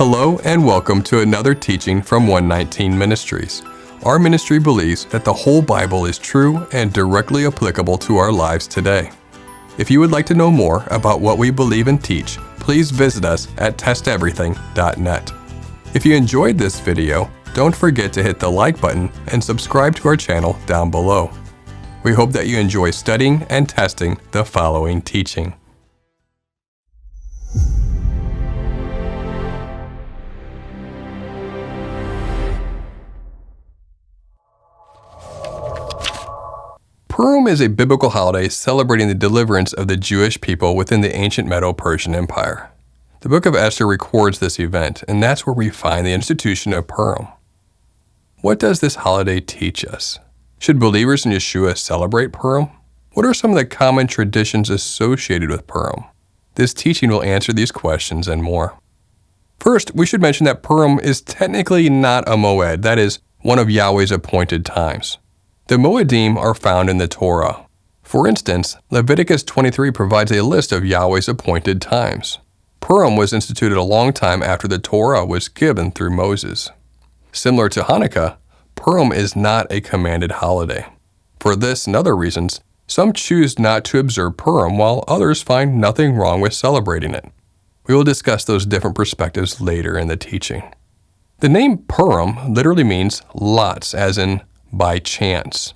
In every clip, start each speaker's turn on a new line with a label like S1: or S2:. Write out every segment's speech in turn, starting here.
S1: Hello and welcome to another teaching from 119 Ministries. Our ministry believes that the whole Bible is true and directly applicable to our lives today. If you would like to know more about what we believe and teach, please visit us at testeverything.net. If you enjoyed this video, don't forget to hit the like button and subscribe to our channel down below. We hope that you enjoy studying and testing the following teaching. Purim is a biblical holiday celebrating the deliverance of the Jewish people within the ancient Medo-Persian Empire. The book of Esther records this event, and that's where we find the institution of Purim. What does this holiday teach us? Should believers in Yeshua celebrate Purim? What are some of the common traditions associated with Purim? This teaching will answer these questions and more. First, we should mention that Purim is technically not a moed, that is, one of Yahweh's appointed times. The Moedim are found in the Torah. For instance, Leviticus 23 provides a list of Yahweh's appointed times. Purim was instituted a long time after the Torah was given through Moses. Similar to Hanukkah, Purim is not a commanded holiday. For this and other reasons, some choose not to observe Purim while others find nothing wrong with celebrating it. We will discuss those different perspectives later in the teaching. The name Purim literally means lots, as in by chance.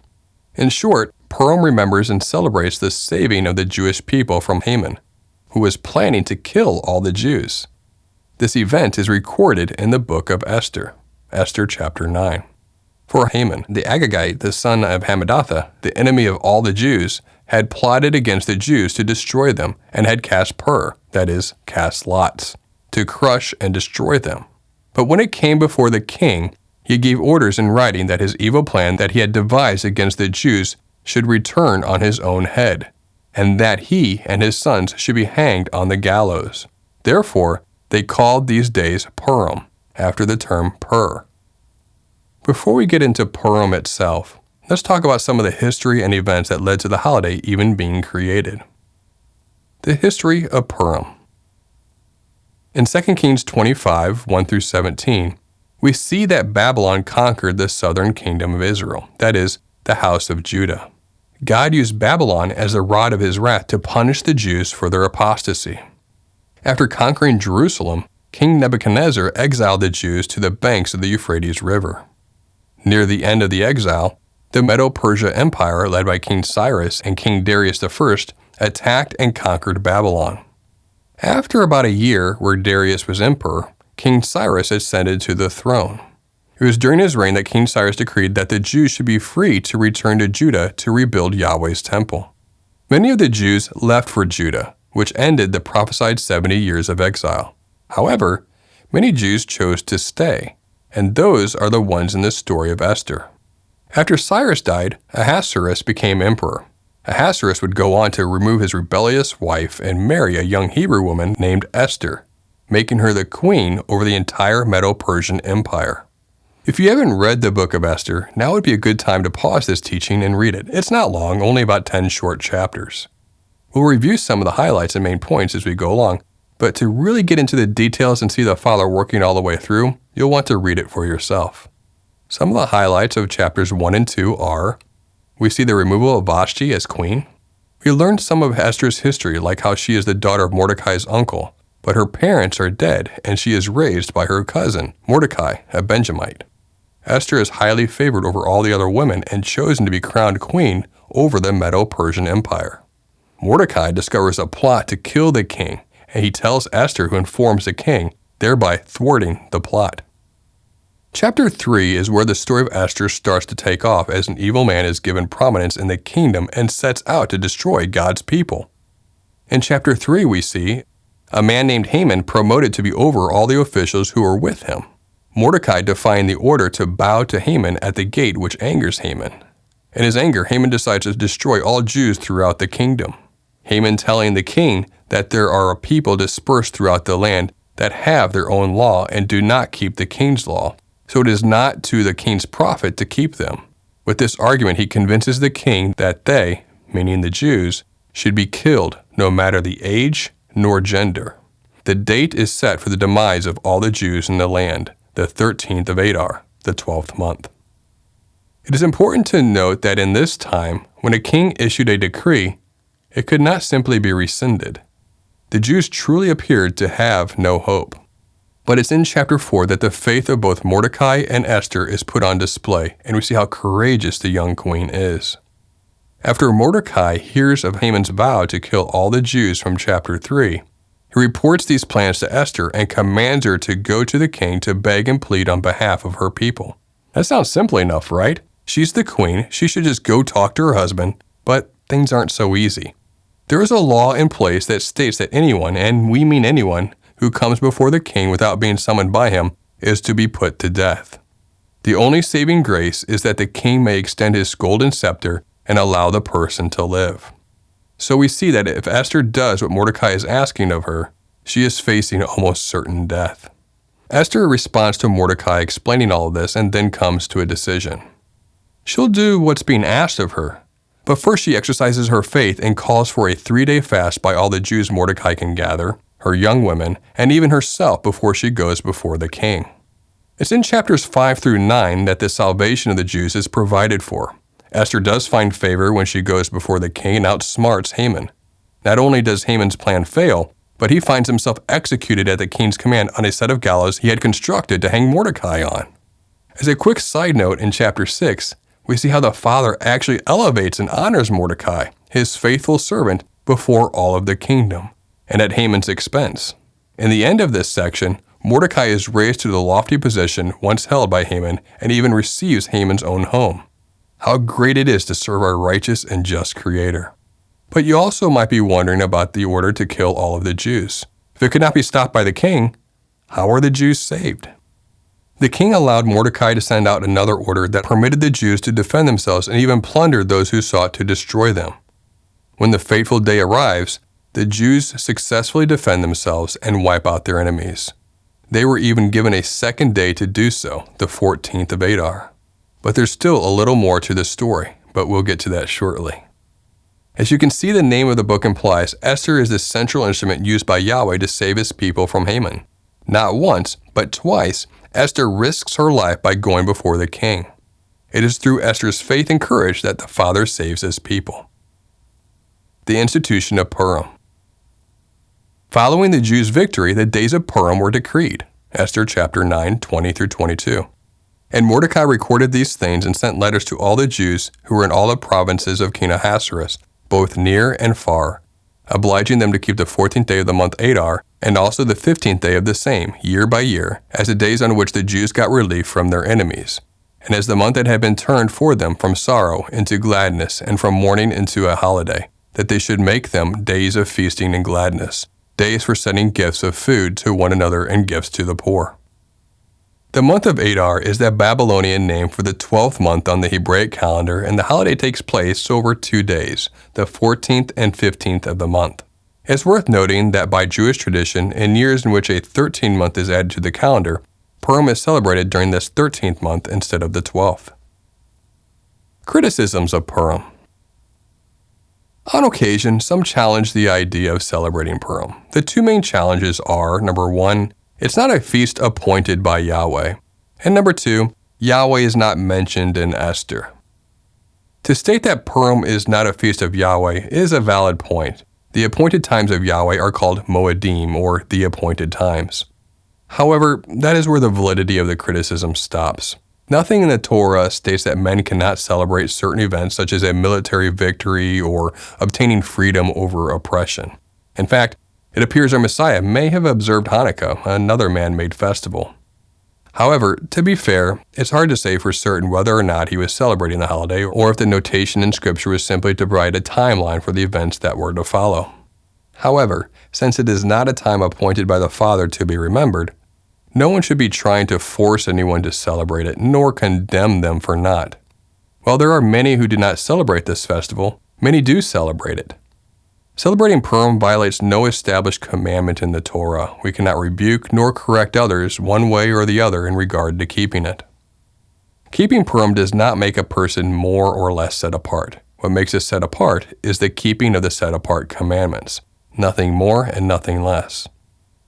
S1: In short, Purim remembers and celebrates the saving of the Jewish people from Haman, who was planning to kill all the Jews. This event is recorded in the book of Esther, Esther chapter 9. For Haman, the Agagite, the son of Hammedatha, the enemy of all the Jews, had plotted against the Jews to destroy them and had cast pur, that is, cast lots, to crush and destroy them. But when it came before the king, he gave orders in writing that his evil plan that he had devised against the Jews should return on his own head, and that he and his sons should be hanged on the gallows. Therefore, they called these days Purim, after the term pur. Before we get into Purim itself, let's talk about some of the history and events that led to the holiday even being created. The history of Purim. In 2 Kings 25, 1-17, we see that Babylon conquered the southern kingdom of Israel, that is, the house of Judah. God used Babylon as the rod of his wrath to punish the Jews for their apostasy. After conquering Jerusalem, King Nebuchadnezzar exiled the Jews to the banks of the Euphrates River. Near the end of the exile, the Medo-Persia Empire, led by King Cyrus and King Darius I, attacked and conquered Babylon. After about a year where Darius was emperor, King Cyrus ascended to the throne. It was during his reign that King Cyrus decreed that the Jews should be free to return to Judah to rebuild Yahweh's temple. Many of the Jews left for Judah, which ended the prophesied 70 years of exile. However, many Jews chose to stay, and those are the ones in the story of Esther. After Cyrus died, Ahasuerus became emperor. Ahasuerus would go on to remove his rebellious wife and marry a young Hebrew woman named Esther, making her the queen over the entire Medo-Persian Empire. If you haven't read the book of Esther, now would be a good time to pause this teaching and read it. It's not long, only about 10 short chapters. We'll review some of the highlights and main points as we go along, but to really get into the details and see the Father working all the way through, you'll want to read it for yourself. Some of the highlights of chapters 1 and 2 are: we see the removal of Vashti as queen. We learn some of Esther's history, like how she is the daughter of Mordecai's uncle, but her parents are dead, and she is raised by her cousin, Mordecai, a Benjamite. Esther is highly favored over all the other women and chosen to be crowned queen over the Medo-Persian Empire. Mordecai discovers a plot to kill the king, and he tells Esther, who informs the king, thereby thwarting the plot. Chapter 3 is where the story of Esther starts to take off as an evil man is given prominence in the kingdom and sets out to destroy God's people. In chapter 3 we see a man named Haman promoted to be over all the officials who were with him. Mordecai defying the order to bow to Haman at the gate, which angers Haman. In his anger, Haman decides to destroy all Jews throughout the kingdom. Haman telling the king that there are a people dispersed throughout the land that have their own law and do not keep the king's law, so it is not to the king's profit to keep them. With this argument, he convinces the king that they, meaning the Jews, should be killed no matter the age nor gender. The date is set for the demise of all the Jews in the land, the 13th of Adar, the 12th month. It is important to note that in this time, when a king issued a decree, it could not simply be rescinded. The Jews truly appeared to have no hope. But it's in chapter 4 that the faith of both Mordecai and Esther is put on display, and we see how courageous the young queen is. After Mordecai hears of Haman's vow to kill all the Jews from chapter 3, he reports these plans to Esther and commands her to go to the king to beg and plead on behalf of her people. That sounds simple enough, right? She's the queen, she should just go talk to her husband, but things aren't so easy. There is a law in place that states that anyone, and we mean anyone, who comes before the king without being summoned by him is to be put to death. The only saving grace is that the king may extend his golden scepter and allow the person to live. So we see that if Esther does what Mordecai is asking of her, she is facing almost certain death. Esther responds to Mordecai explaining all of this and then comes to a decision. She'll do what's being asked of her, but first she exercises her faith and calls for a 3-day fast by all the Jews Mordecai can gather, her young women, and even herself before she goes before the king. It's in chapters 5 through 9 that the salvation of the Jews is provided for. Esther does find favor when she goes before the king and outsmarts Haman. Not only does Haman's plan fail, but he finds himself executed at the king's command on a set of gallows he had constructed to hang Mordecai on. As a quick side note, in chapter 6, we see how the father actually elevates and honors Mordecai, his faithful servant, before all of the kingdom, and at Haman's expense. In the end of this section, Mordecai is raised to the lofty position once held by Haman and even receives Haman's own home. How great it is to serve our righteous and just Creator. But you also might be wondering about the order to kill all of the Jews. If it could not be stopped by the king, how are the Jews saved? The king allowed Mordecai to send out another order that permitted the Jews to defend themselves and even plundered those who sought to destroy them. When the fateful day arrives, the Jews successfully defend themselves and wipe out their enemies. They were even given a second day to do so, the 14th of Adar. But there's still a little more to the story, but we'll get to that shortly. As you can see, the name of the book implies Esther is the central instrument used by Yahweh to save his people from Haman. Not once, but twice, Esther risks her life by going before the king. It is through Esther's faith and courage that the Father saves his people. The institution of Purim. Following the Jews' victory, the days of Purim were decreed, Esther chapter 9, 20 through 22. And Mordecai recorded these things and sent letters to all the Jews who were in all the provinces of King Ahasuerus, both near and far, obliging them to keep the 14th day of the month Adar, and also the 15th day of the same, year by year, as the days on which the Jews got relief from their enemies, and as the month that had been turned for them from sorrow into gladness, and from mourning into a holiday, that they should make them days of feasting and gladness, days for sending gifts of food to one another and gifts to the poor. The month of Adar is the Babylonian name for the 12th month on the Hebraic calendar, and the holiday takes place over 2 days, the 14th and 15th of the month. It's worth noting that by Jewish tradition, in years in which a 13th month is added to the calendar, Purim is celebrated during this 13th month instead of the 12th. Criticisms of Purim. On occasion, some challenge the idea of celebrating Purim. The two main challenges are, number 1, it's not a feast appointed by Yahweh, and number 2, Yahweh is not mentioned in Esther. To state that Purim is not a feast of Yahweh is a valid point. The appointed times of Yahweh are called Moedim, or the appointed times. However, that is where the validity of the criticism stops. Nothing in the Torah states that men cannot celebrate certain events such as a military victory or obtaining freedom over oppression. In fact, it appears our Messiah may have observed Hanukkah, another man-made festival. However, to be fair, it's hard to say for certain whether or not he was celebrating the holiday or if the notation in Scripture was simply to provide a timeline for the events that were to follow. However, since it is not a time appointed by the Father to be remembered, no one should be trying to force anyone to celebrate it, nor condemn them for not. While there are many who do not celebrate this festival, many do celebrate it. Celebrating Purim violates no established commandment in the Torah. We cannot rebuke nor correct others one way or the other in regard to keeping it. Keeping Purim does not make a person more or less set apart. What makes us set apart is the keeping of the set apart commandments. Nothing more and nothing less.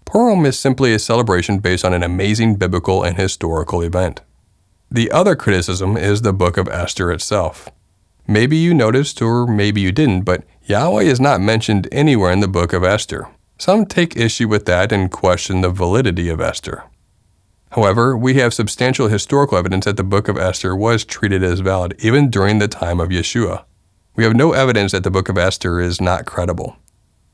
S1: Purim is simply a celebration based on an amazing biblical and historical event. The other criticism is the book of Esther itself. Maybe you noticed or maybe you didn't, but Yahweh is not mentioned anywhere in the book of Esther. Some take issue with that and question the validity of Esther. However, we have substantial historical evidence that the book of Esther was treated as valid even during the time of Yeshua. We have no evidence that the book of Esther is not credible.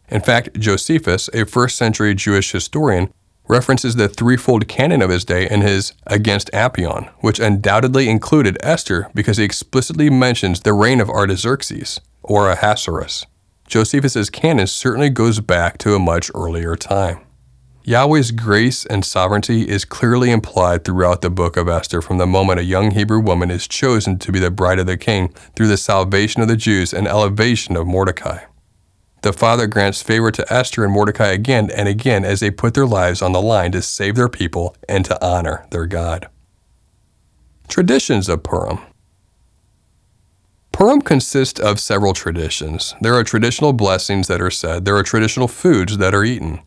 S1: In fact, Josephus, a first-century Jewish historian, references the threefold canon of his day in his Against Apion, which undoubtedly included Esther because he explicitly mentions the reign of Artaxerxes, or Ahasuerus. Josephus's canon certainly goes back to a much earlier time. Yahweh's grace and sovereignty is clearly implied throughout the book of Esther from the moment a young Hebrew woman is chosen to be the bride of the king through the salvation of the Jews and elevation of Mordecai. The Father grants favor to Esther and Mordecai again and again as they put their lives on the line to save their people and to honor their God. Traditions of Purim. Purim consists of several traditions. There are traditional blessings that are said. There are traditional foods that are eaten.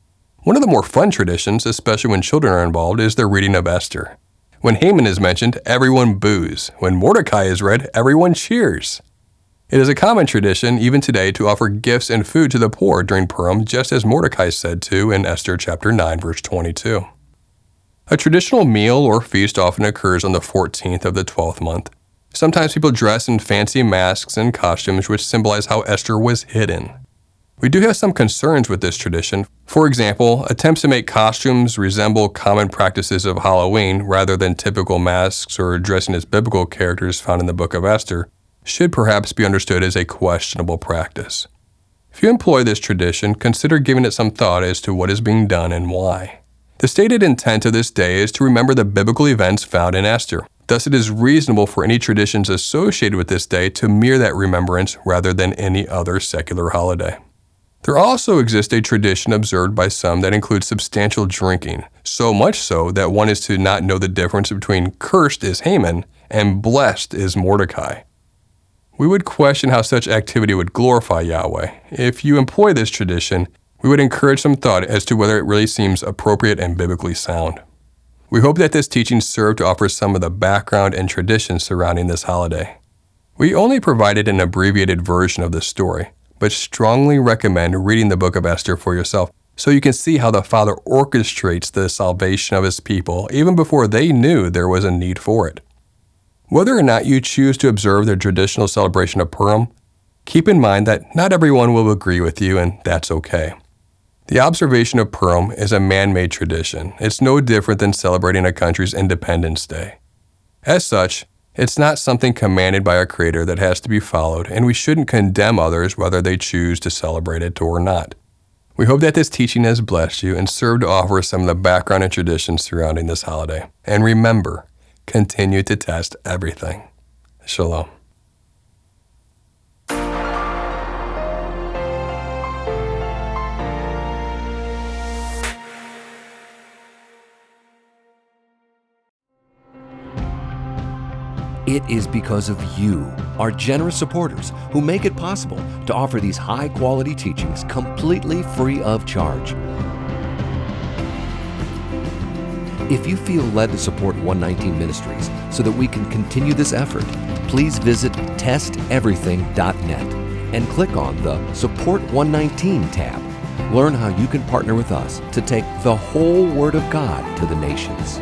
S1: One of the more fun traditions, especially when children are involved, is the reading of Esther. When Haman is mentioned, everyone boos. When Mordecai is read, everyone cheers. It is a common tradition, even today, to offer gifts and food to the poor during Purim, just as Mordecai said to in Esther chapter 9, verse 22. A traditional meal or feast often occurs on the 14th of the 12th month. Sometimes people dress in fancy masks and costumes which symbolize how Esther was hidden. We do have some concerns with this tradition. For example, attempts to make costumes resemble common practices of Halloween rather than typical masks or dressing as biblical characters found in the book of Esther should perhaps be understood as a questionable practice. If you employ this tradition, consider giving it some thought as to what is being done and why. The stated intent of this day is to remember the biblical events found in Esther. Thus, it is reasonable for any traditions associated with this day to mirror that remembrance rather than any other secular holiday. There also exists a tradition observed by some that includes substantial drinking, so much so that one is to not know the difference between cursed is Haman and blessed is Mordecai. We would question how such activity would glorify Yahweh. If you employ this tradition, we would encourage some thought as to whether it really seems appropriate and biblically sound. We hope that this teaching served to offer some of the background and traditions surrounding this holiday. We only provided an abbreviated version of this story, but strongly recommend reading the book of Esther for yourself so you can see how the Father orchestrates the salvation of His people even before they knew there was a need for it. Whether or not you choose to observe the traditional celebration of Purim, keep in mind that not everyone will agree with you, and that's okay. The observation of Purim is a man-made tradition. It's no different than celebrating a country's Independence Day. As such, it's not something commanded by our Creator that has to be followed, and we shouldn't condemn others whether they choose to celebrate it or not. We hope that this teaching has blessed you and served to offer some of the background and traditions surrounding this holiday. And remember, continue to test everything. Shalom.
S2: It is because of you, our generous supporters, who make it possible to offer these high-quality teachings completely free of charge. If you feel led to support 119 Ministries so that we can continue this effort, please visit testeverything.net and click on the Support 119 tab. Learn how you can partner with us to take the whole Word of God to the nations.